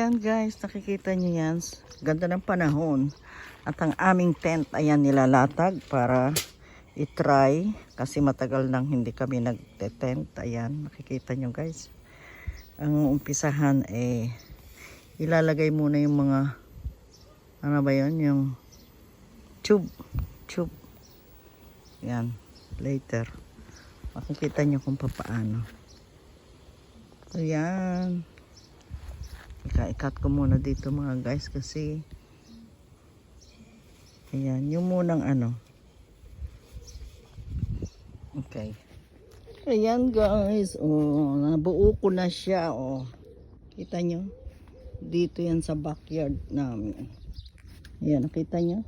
Ayan guys, nakikita nyo yan. Ganda ng panahon. At ang aming tent, ayan, nilalatag para i-try. Kasi matagal nang hindi kami nagte-tent. Ayan, nakikita nyo guys. Ang umpisahan ilalagay muna yung mga, ano ba yun? Yung tube. Ayan, later. Makikita nyo kung paano. Ayan. Ikat ko muna dito mga guys kasi ayan, yung munang ano. Okay. Ayan guys, nabuo ko na siya, Kita nyo? Dito yan sa backyard namin. Ayan, nakita nyo?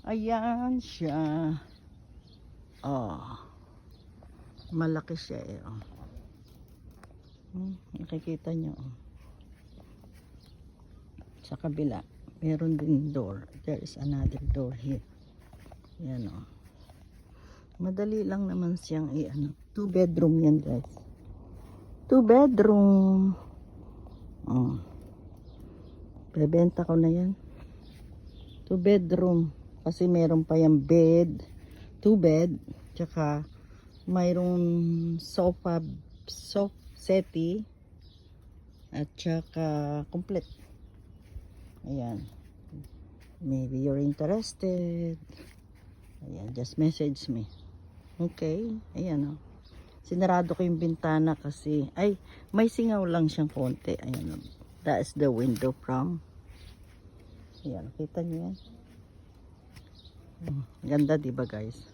Ayan siya. Malaki siya nakikita nyo sa kabila meron din door. There is another door here. Yan madali lang naman siyang 2 bedroom yan guys. 2 bedroom. Bebenta ko na yan. 2 bedroom kasi meron pa yung bed, 2 bed, tsaka mayroong sofa settee at saka complete. Ayan, maybe you're interested. Ayan, just message me. Okay, ayan sinarado ko yung bintana kasi may singaw lang siyang konti. Ayan that is the window from. Ayan, kita niyo yan. Ganda diba guys?